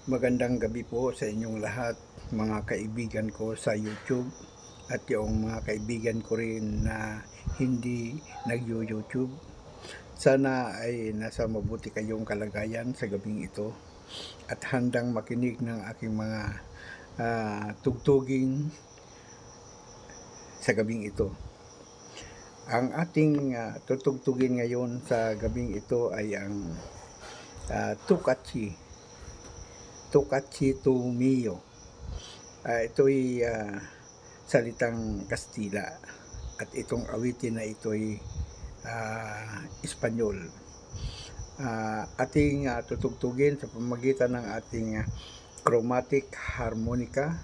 Magandang gabi po sa inyong lahat, mga kaibigan ko sa YouTube at yung mga kaibigan ko rin na hindi nag-YouTube. Sana ay nasa mabuti kayong kalagayan sa gabing ito at handang makinig ng aking mga tugtuging sa gabing ito. Ang ating tutugtugin ngayon sa gabing ito ay ang Tukachi. Tukachi to Mio. Ito'y salitang Kastila at itong awitin na ito'y Espanyol. Ating tutugtugin sa pamamagitan ng ating chromatic harmonica,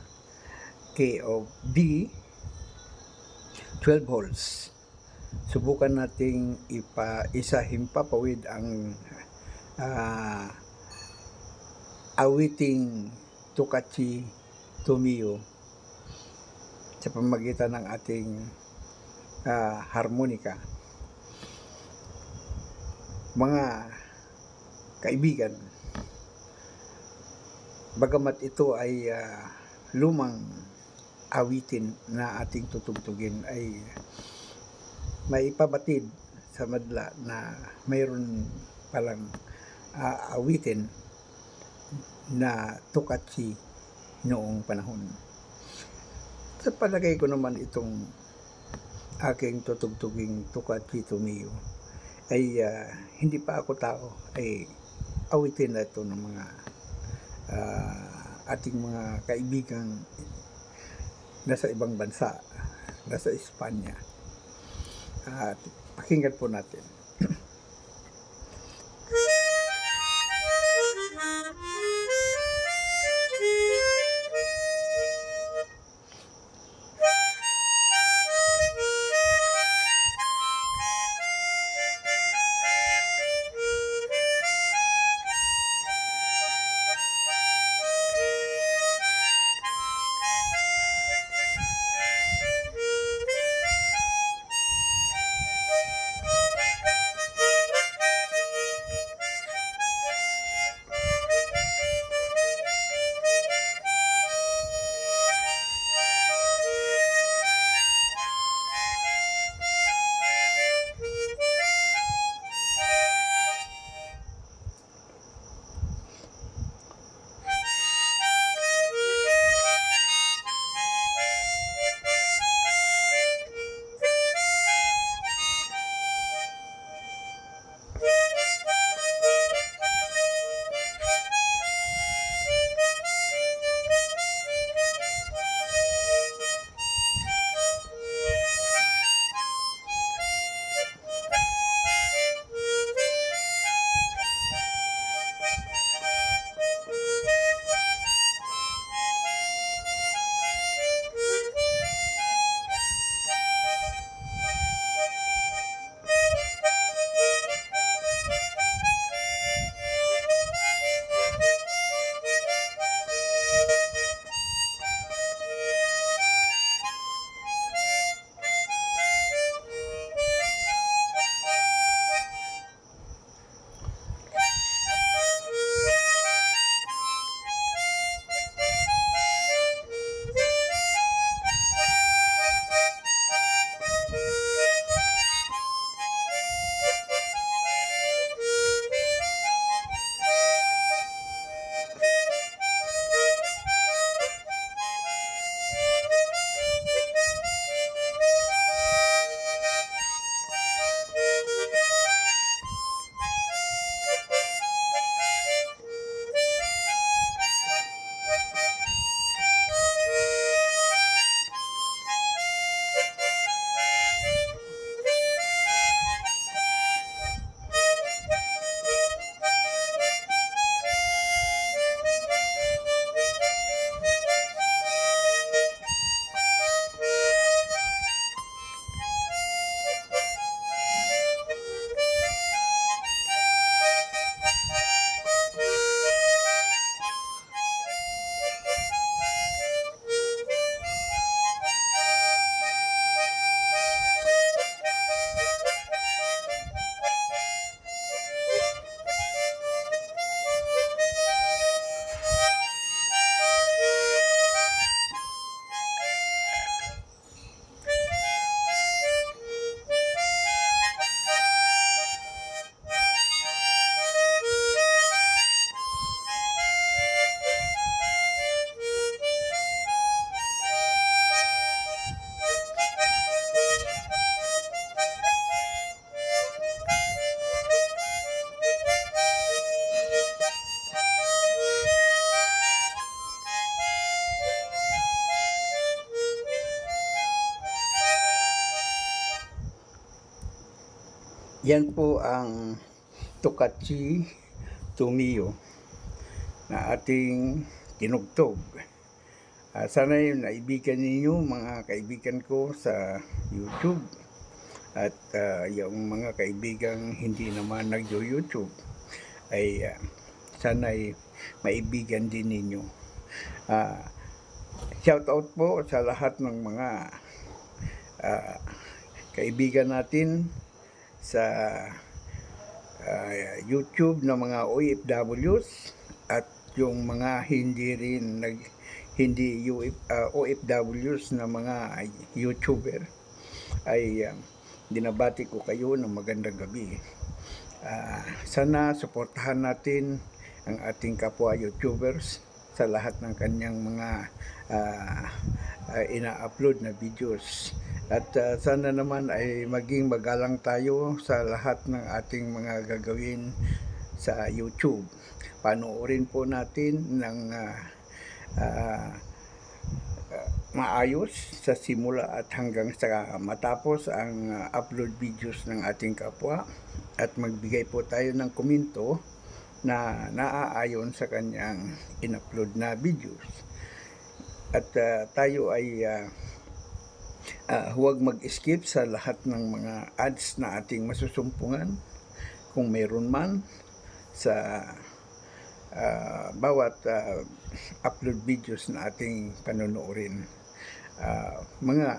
key of D, 12 holes. Subukan nating himpapawid ang awiting Tukachi to Mio sa pamamagitan ng ating harmonika. Mga kaibigan, bagamat ito ay lumang awitin na ating tutugtugin, ay maipabatid sa madla na mayroon palang awitin na Tukachi noong panahon. Sa palagay ko naman itong aking tutugtuging Tukachi to Mio ay hindi pa ako tao, ay awitin na ito ng mga ating mga kaibigang nasa ibang bansa, nasa Espanya. At pakinggan po natin. Yan po ang Tokachi Tumiyo na ating tinugtog. Sana yung naibigan ninyo, mga kaibigan ko sa YouTube, at yung mga kaibigang hindi naman nag-YouTube ay sana'y maibigan din ninyo. Shout out po sa lahat ng mga kaibigan natin sa YouTube na mga OFWs at yung mga hindi OFWs na mga YouTuber ay dinabati ko kayo ng magandang gabi. Sana suportahan natin ang ating kapwa YouTubers sa lahat ng kanyang mga ina-upload na videos. At sana naman ay maging magalang tayo sa lahat ng ating mga gagawin sa YouTube. Panoorin po natin ng maayos sa simula at hanggang sa matapos ang upload videos ng ating kapwa, at magbigay po tayo ng komento na naaayon sa kanyang in-upload na videos. At tayo ay huwag mag-skip sa lahat ng mga ads na ating masusumpungan kung mayroon man sa bawat upload videos na ating panonoorin. Mga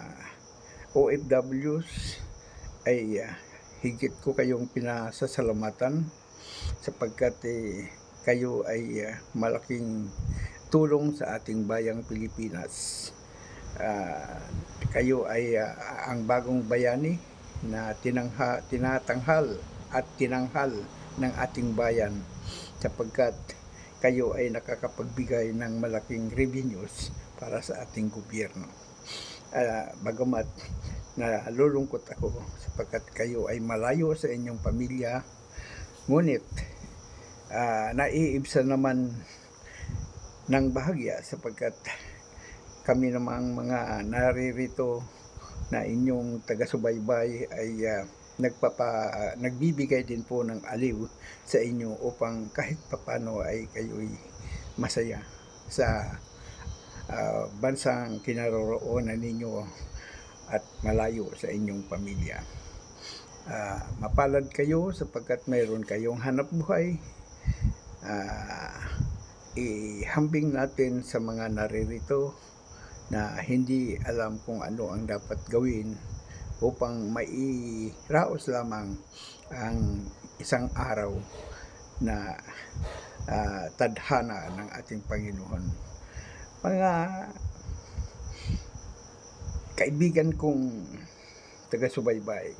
OFWs ay higit ko kayong pinasasalamatan sapagkat kayo ay malaking tulong sa ating bayang Pilipinas. Kayo ay ang bagong bayani na tinatanghal at tinanghal ng ating bayan, sapagkat kayo ay nakakapagbigay ng malaking revenues para sa ating gobyerno. Bagamat nalulungkot ako sapagkat kayo ay malayo sa inyong pamilya, ngunit naiibsan naman ng bahagya sapagkat kami namang mga naririto na inyong taga-subaybay ay nagbibigay din po ng aliw sa inyo upang kahit papano ay kayo'y masaya sa bansang kinaroroonan ninyo at malayo sa inyong pamilya. Mapalad kayo sapagkat mayroon kayong hanap buhay. Ihambing natin sa mga naririto na hindi alam kung ano ang dapat gawin upang mairaos lamang ang isang araw na tadhana ng ating Panginoon. Mga kaibigan kong taga-subaybay,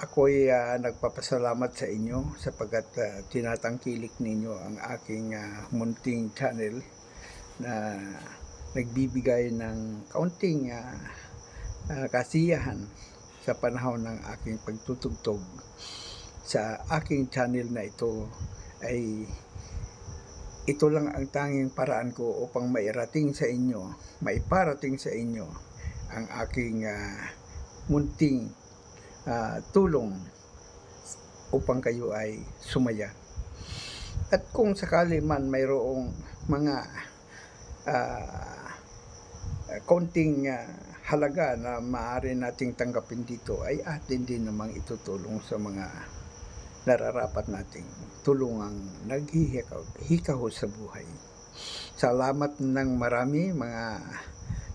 ako'y nagpapasalamat sa inyo sapagkat tinatangkilik ninyo ang aking munting channel na nagbibigay ng kaunting kasiyahan sa panahon ng aking pagtutugtog. Sa aking channel na ito ay ito lang ang tanging paraan ko upang maiparating sa inyo ang aking munting tulong upang kayo ay sumaya. At kung sakali man mayroong mga konting halaga na maaari nating tanggapin dito, ay atin din namang itutulong sa mga nararapat nating tulungang naghihikaw sa buhay. Salamat ng marami mga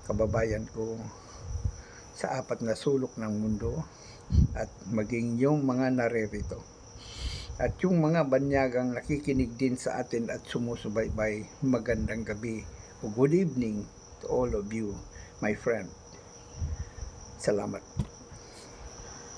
kababayan ko sa apat na sulok ng mundo at maging yung mga naririto. At yung mga banyagang nakikinig din sa atin at sumusubaybay, magandang gabi o good evening to all of you, my friend. Salamat.